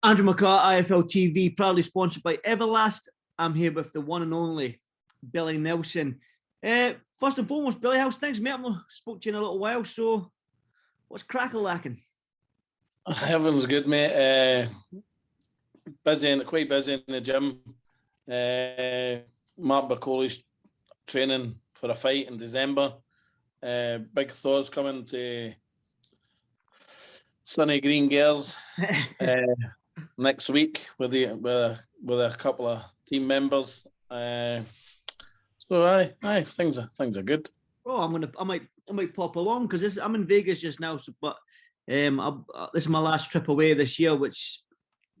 Andrew McCART, IFL TV, proudly sponsored by Everlast. I'm here with the one and only Billy Nelson. First and foremost, Billy, how's things, mate? I've not spoke to you in a little while, so what's crackle-lacking? Everything's good, mate. Quite busy in the gym. Mark Bakole's training for a fight in December. Big Thor's coming to Sunny Green Girls next week with a couple of team members. So things are good. Oh, I might pop along because I'm in Vegas just now. So, but this is my last trip away this year, which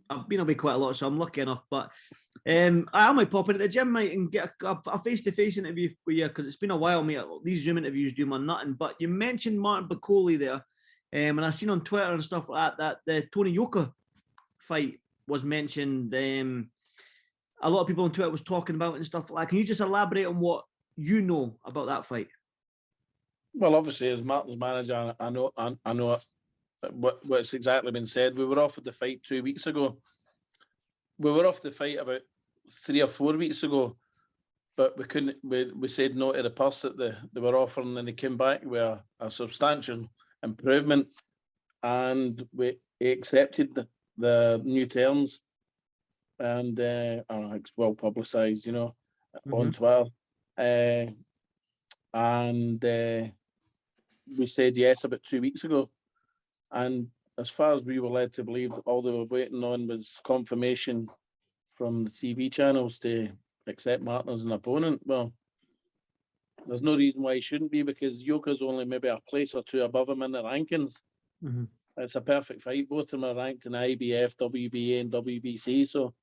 I've been away quite a lot, so I'm lucky enough. But I might pop into the gym, mate, and get a face-to-face interview with you because it's been a while, mate. These Zoom interviews do my nothing. But you mentioned Martin Bakole there, and I seen on Twitter and stuff like that the Tony Yoka fight was mentioned. A lot of people on Twitter was talking about it and stuff like that. Can you just elaborate on what you know about that fight? Well, obviously, as Martin's manager, I know what's exactly been said. We were offered the fight 2 weeks ago. We were off the fight about 3 or 4 weeks ago, but we couldn't. We said no to the purse that they were offering, and they came back with a substantial improvement, and we accepted the new terms, and I don't know, it's well publicised, on Twitter, and we said yes about 2 weeks ago. And as far as we were led to believe, all they were waiting on was confirmation from the TV channels to accept Martin as an opponent. Well, there's no reason why he shouldn't be, because Yoka's only maybe a place or two above him in the rankings. Mm-hmm. It's a perfect fight. Both of them are ranked in IBF, WBA and WBC. So,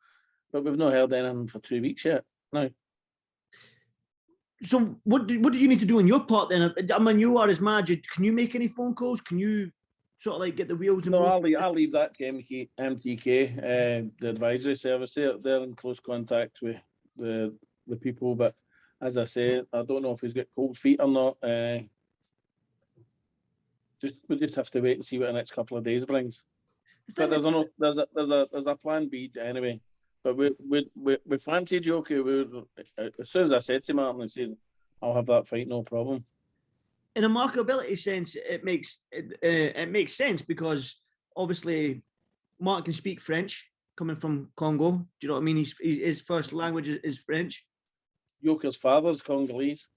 but we've not heard anything for 2 weeks yet. No. So what do you need to do on your part then? I mean, you are his manager. Can you make any phone calls? Can you sort of like get the wheels in motion? No, I'll leave that to MTK, the advisory service. They're in close contact with the people. But as I say, I don't know if he's got cold feet or not. We just have to wait and see what the next couple of days brings. But there's a plan B anyway. But we fancied Yoka. As soon as I said to Martin, I said, I'll have that fight, no problem. In a marketability sense, it makes sense because obviously Martin can speak French, coming from Congo. Do you know what I mean? His first language is French. Yoka's father's Congolese.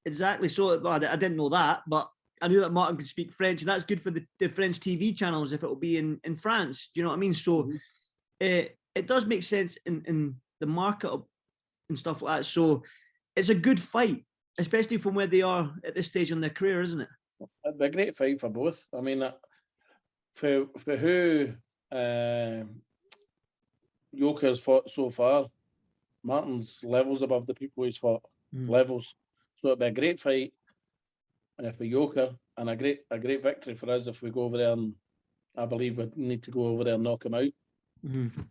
Exactly. So I didn't know that, but I knew that Martin could speak French, and that's good for the French TV channels if it will be in France. Do you know what I mean? So it does make sense in the market and stuff like that. So it's a good fight, especially from where they are at this stage in their career, isn't it? It'd be a great fight for both. I mean, for who Yoka's fought so far, Martin's levels above the people he's fought. Levels. So it'd be a great fight for Yoka, and a great victory for us if we go over there, and I believe we need to go over there and knock him out. Mm-hmm.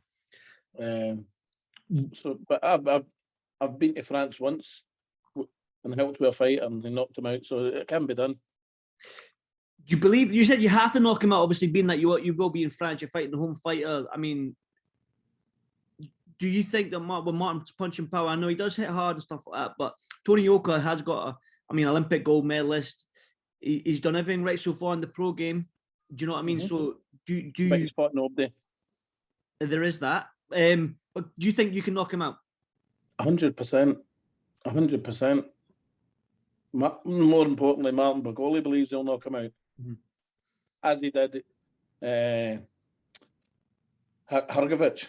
But I've been to France once and helped with a fight, and they knocked him out, so it can be done. You believe? You said you have to knock him out. Obviously, being that you will be in France, you're fighting the home fighter. I mean, do you think that with Martin's punching power? I know he does hit hard and stuff like that, but Tony Yoka has got Olympic gold medalist. He's done everything right so far in the pro game. Do you know what I mean? Mm-hmm. So do you? Biggest spot nobody. There is that. But do you think you can knock him out? 100%. 100%. More importantly, Martin Bakole believes he'll knock him out, as he did Hrgovic.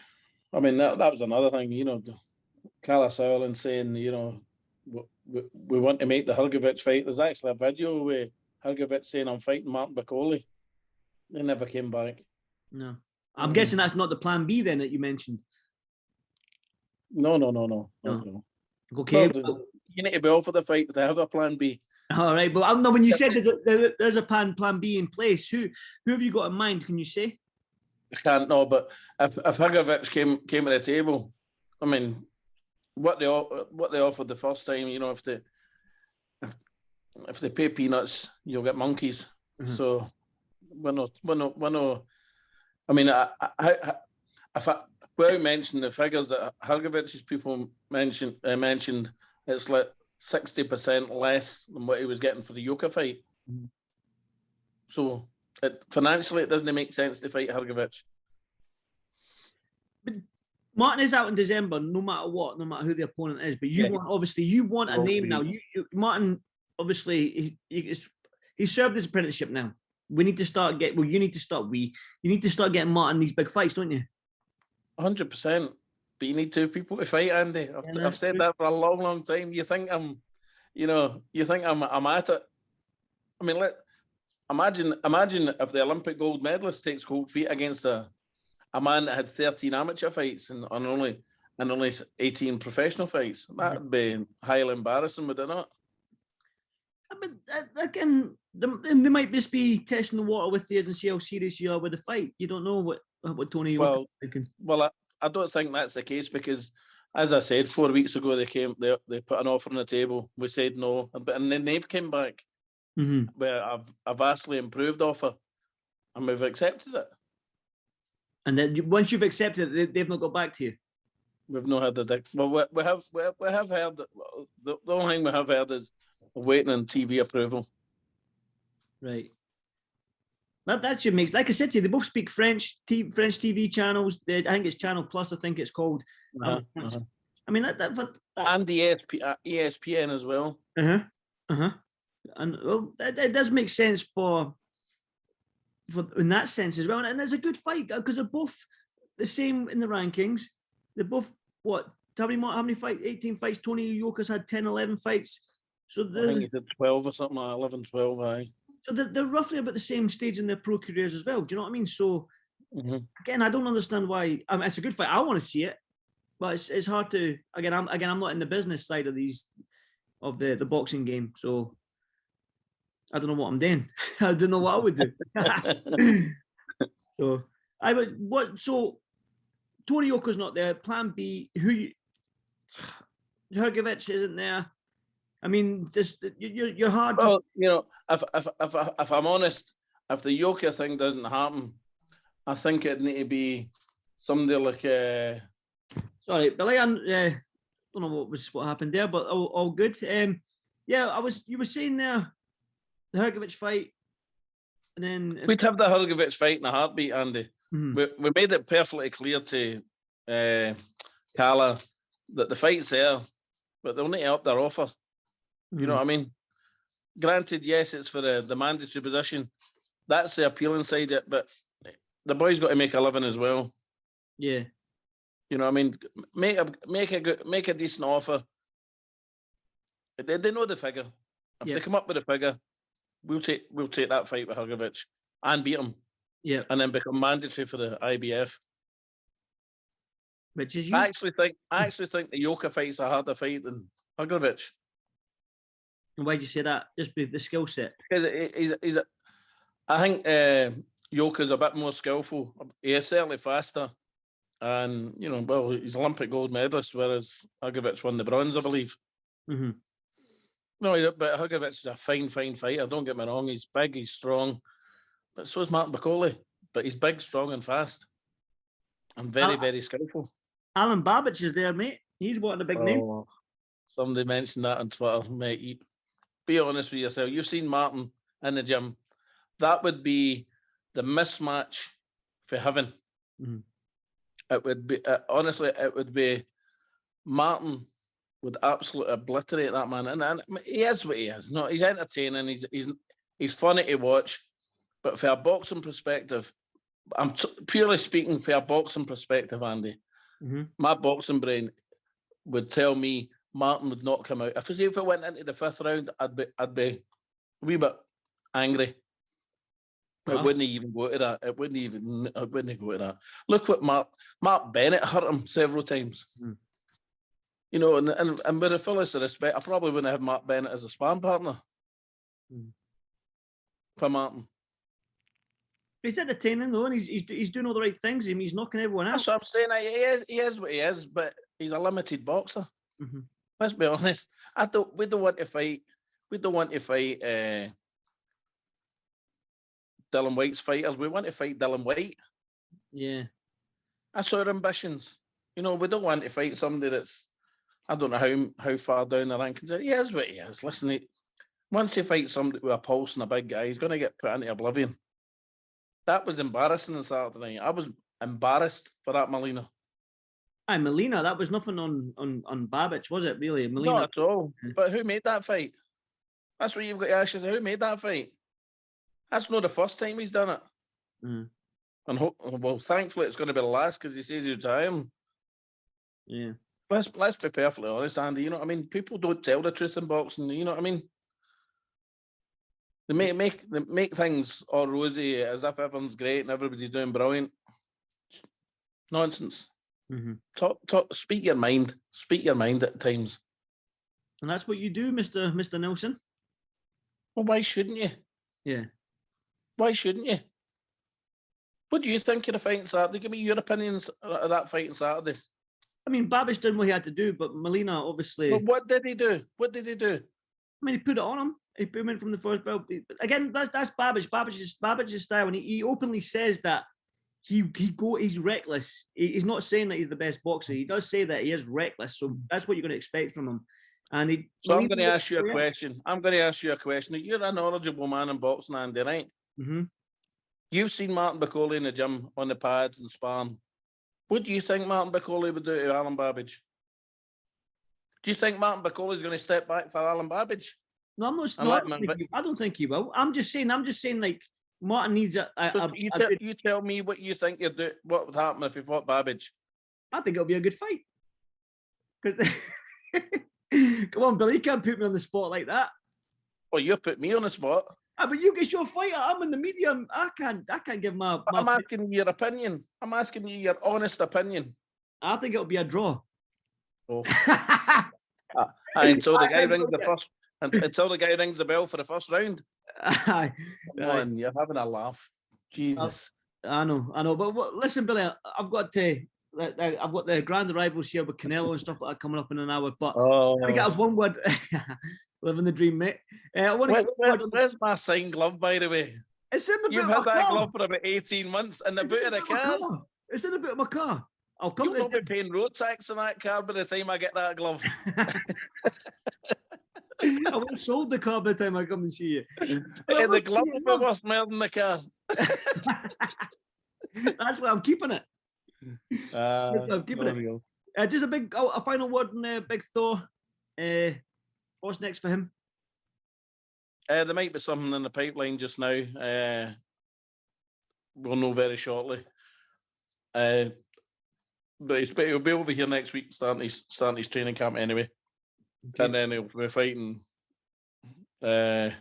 I mean, that was another thing, Kalas Ireland saying, we want to make the Hrgovic fight. There's actually a video with Hrgovic saying, I'm fighting Martin Bakole. They never came back. No. I'm guessing that's not the plan B then that you mentioned. No. Okay. Well, you need to be offered the fight to have a plan B. All right, but I don't know, when you said there's a plan B in place, who have you got in mind? Can you say? I can't know, but if Hrgovic came to the table, I mean, what they offered the first time, if they pay peanuts, you'll get monkeys. Mm-hmm. So we're not. I mean, without mentioning the figures that Hrgovic's people mentioned, it's like 60% less than what he was getting for the Yoka fight. Mm-hmm. So financially, it doesn't make sense to fight Hrgovic. But Martin is out in December, no matter what, no matter who the opponent is. But you want a name now. Martin, obviously, he's served his apprenticeship now. You need to start getting Martin these big fights, don't you? 100%. But you need two people to fight, Andy. I've said that for a long, long time. You think I'm at it. I mean, imagine if the Olympic gold medalist takes cold feet against a man that had 13 amateur fights and only 18 professional fights. That'd be highly embarrassing, would it not? But again, they might just be testing the water with you and see how serious you are with the fight. You don't know what Tony Yoka is thinking. Well, I don't think that's the case because, as I said, 4 weeks ago they put an offer on the table. We said no, and then they've come back with a vastly improved offer, and we've accepted it. And then once you've accepted it, they've not got back to you. We've not heard the well, we have heard the only thing we have heard is waiting on TV approval. Right. That should make, like I said to you, they both speak French TV channels. I think it's Channel Plus. I think it's called. I mean that and the ESPN as well. And well, that does make sense for in that sense as well. And it's a good fight because they're both the same in the rankings. They're both how many fights? 18 fights. Tony Yoka's had 10, 11 fights. So I think he did 12 or something like 11, 12, aye. So they're roughly about the same stage in their pro careers as well. Do you know what I mean? So again, I don't understand why. I mean, it's a good fight. I want to see it, but it's hard to. I'm not in the business side of the boxing game, so I don't know what I'm doing. I don't know what I would do. So Tony Yoka's not there. Plan B. Hrgovic isn't there. I mean, just you're hard. Well, if I'm honest, if the Yoka thing doesn't happen, I think it'd need to be somebody like. Sorry, Billy. I don't know what happened there, but all good. You were saying there, the Hrgovic fight, and then we'd have the Hrgovic fight in a heartbeat, Andy. We made it perfectly clear to Kala that the fight's there, but they'll need to up their offer. You know what I mean? Granted, yes, it's for the mandatory position. That's the appealing side of it, but the boy's got to make a living as well. Yeah. You know what I mean? Make a decent offer. They know the figure. If they come up with a figure, we'll take that fight with Hrgovic and beat him. Yeah. And then become mandatory for the IBF. Which is I actually think the Yoka fight's a harder fight than Hrgovic. And why'd you say that? Just the skill set. Because I think Yoka's a bit more skillful. He's certainly faster, and he's Olympic gold medalist, whereas Hrgovic won the bronze, I believe. No, but Hrgovic is a fine fighter. Don't get me wrong. He's big, he's strong, but so is Martin Bakole. But he's big, strong, and fast, and very skillful. Alan Babic is there, mate. He's wanting a big name. Somebody mentioned that on Twitter, mate. Be honest with yourself. You've seen Martin in the gym. That would be the mismatch for heaven. It would be honestly. It would be Martin would absolutely obliterate that man, and he is what he is. No, he's entertaining. He's funny to watch. But for a boxing perspective, I'm purely speaking for a boxing perspective, Andy. My boxing brain would tell me Martin would not come out. If it went into the 5th round, I'd be a wee bit angry. It wouldn't even go to that. It wouldn't go to that. Look what Mark Bennett hurt him several times. And with the fullest of respect, I probably wouldn't have Mark Bennett as a sparring partner for Martin. He's entertaining though, and he's doing all the right things. I mean, he's knocking everyone out. That's what I'm saying. He is what he is, but he's a limited boxer. Let's be honest. We don't want to fight Dylan White's fighters. We want to fight Dylan White. Yeah. That's our ambitions. You know, we don't want to fight somebody that's, I don't know how far down the rankings. He is what he is. Listen, once he fights somebody with a pulse and a big guy, he's going to get put into oblivion. That was embarrassing on Saturday night. I was embarrassed for that Molina. Aye, Molina, that was nothing on Babic, was it, really? Molina. Not at all. But who made that fight? That's what you've got to ask yourself. Who made that fight? That's not the first time he's done it. Mm. And well, thankfully it's going to be the last because he says he's retiring. Yeah. Let's be perfectly honest, Andy. You know what I mean? People don't tell the truth in boxing. You know what I mean? They make things all rosy as if everyone's great and everybody's doing brilliant. Nonsense. Mm-hmm. Speak your mind. Speak your mind at times. And that's what you do, Mr. Nelson. Well, why shouldn't you? Yeah. Why shouldn't you? What do you think of the fight on Saturday? Give me your opinions of that fight on Saturday. I mean, Babic did what he had to do, but Molina obviously. But what did he do? What did he do? I mean, he put it on him. He put him in from the first bell. Again, that's Babic. Babic's style, and he openly says that he's reckless. He's not saying that he's the best boxer. He does say that he is reckless. So that's what you're going to expect from him. And I'm going to ask you a question. You're a knowledgeable man in boxing, Andy, right? Mm-hmm. You've seen Martin Bakole in the gym on the pads and sparring. What do you think Martin Bakole would do to Alan Babic? Do you think Martin Bakole is going to step back for Alan Babic? No, I'm not. I don't think he will. I'm just saying. Like Martin needs you tell me what you think you'd do. What would happen if he fought Babic? I think it'll be a good fight. Come on, Billy, you can't put me on the spot like that. Well, you put me on the spot. But you get your fighter. I'm in the media. I can't give my. I'm asking you your opinion. I'm asking you your honest opinion. I think it'll be a draw. Oh. Until the guy rings the first. Until the guy rings the bell for the first round. Come on, you're having a laugh. Jesus. I know. But listen, Billy, I've got the grand arrivals here with Canelo and stuff like that coming up in an hour. But I'm gonna get one word. Living the dream, mate. Where's my signed glove, by the way? It's in the boot You've of had my that car. glove for about 18 months in the boot of the car. It's in the boot of my car. I'll come. You'll not be paying road tax on that car by the time I get that glove. I would have sold the car by the time I come and see you. The glove will be worth more than the car. That's why I'm keeping it. I'm keeping it. Just a final word on Big Thor. What's next for him? There might be something in the pipeline just now. We'll know very shortly. But he'll be over here next week, starting his training camp anyway. Okay. And then he'll be fighting Boom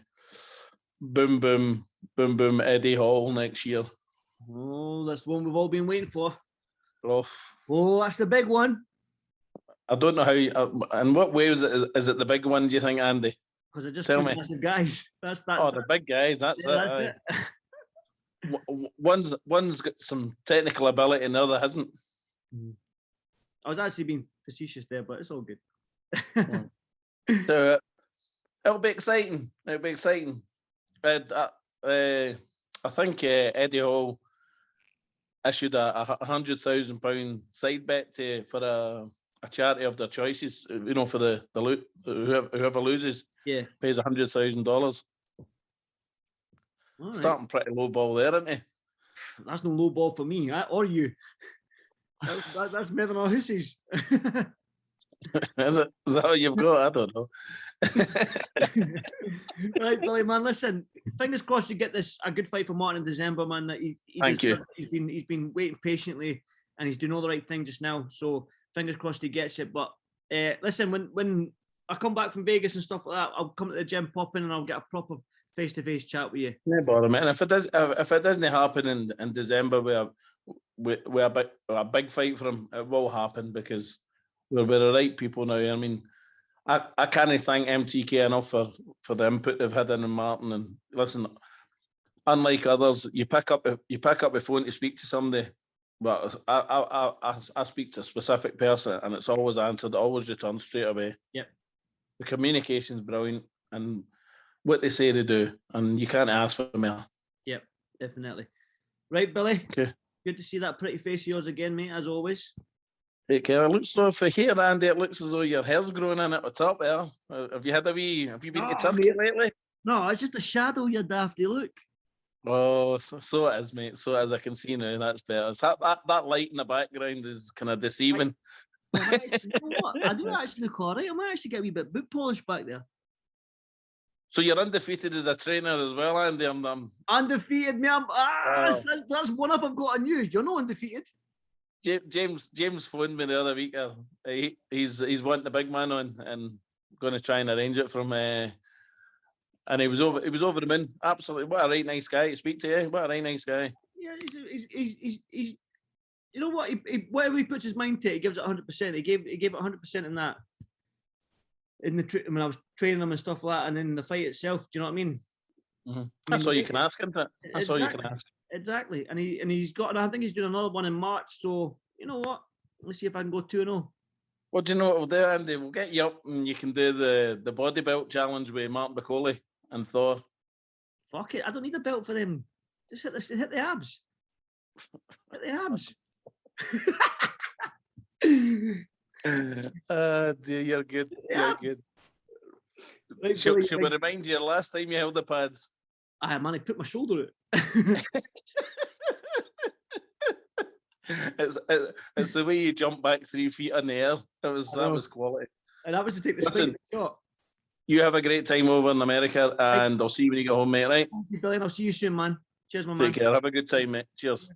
Boom Eddie Hall next year. Oh, that's the one we've all been waiting for. Oh, that's the big one. I don't know how. In what way is it the big one? Do you think, Andy? Because it just tell me. The guys. That's that. Oh, the big guy. That's it. One's got some technical ability, and the other hasn't. I was actually being facetious there, but it's all good. So it'll be exciting. I think Eddie Hall issued a £100,000 side bet for a charity of their choices. You know, for the whoever loses, pays $100,000. Starting pretty low ball there, isn't he? That's no low ball for me, or you. That's better than our hussies. Is that all you've got? I don't know. Right, Billy, man. Listen, fingers crossed you get a good fight for Martin in December, man. That Thank you. He's been waiting patiently, and he's doing all the right thing just now. So fingers crossed he gets it. But listen, when I come back from Vegas and stuff like that, I'll come to the gym, pop in, and I'll get a proper face-to-face chat with you. No bother, man. If it doesn't happen in December with a big fight for him, it will happen because we're the right people now. I mean, I can't thank MTK enough for the input they've had in Martin. And listen, unlike others, you pick up the phone to speak to somebody, but I speak to a specific person and it's always answered, always returned straight away. Yep. The communication's brilliant and what they say they do, and you can't ask for more. Yep, definitely. Right, Billy. Okay. Good to see that pretty face of yours again, mate, as always. Take care. It looks so for here, Andy. It looks as though your hair's growing in at the top there. Have you had a wee? Have you been to Turkey lately? No, it's just a shadow, you dafty look. Oh, so it is, mate. So it is. I can see now. That's better. It's that light in the background is kind of deceiving. You know what? I do actually look all right. I might actually get a wee bit boot polish back there. So you're undefeated as a trainer as well, Andy. I'm undefeated, man. That's one up I've got on you. You're not undefeated. James phoned me the other week. He's wanting the big man on and going to try and arrange it from. And he was over the moon. Absolutely, what a right nice guy to speak to. What a right nice guy. Yeah, he's you know what? Whatever he puts his mind to, he gives it 100%. He gave it 100% in that. When I was training him and stuff like that, and in the fight itself, do you know what I mean? Mm-hmm. That's all you can ask, isn't it? That's all you can ask. Exactly, and he's got. I think he's doing another one in March. So you know what? Let's see if I can go 2-0. What do you know what we'll do, Andy? We'll get you up, and you can do the body belt challenge with Martin Bakole and Thor. Fuck it! I don't need a belt for them. Just hit the abs. Hit the abs. Dear, you're good. You're good. Right, shall we remind you last time you held the pads? I man, I put my shoulder out. It's the way you jump back 3 feet in the air. That was quality. And that was to take the swing shot. You have a great time over in America, and I'll see you when you get home, mate. Right? Thank you, Billy. I'll see you soon, man. Cheers, my man. Take care. Have a good time, mate. Cheers.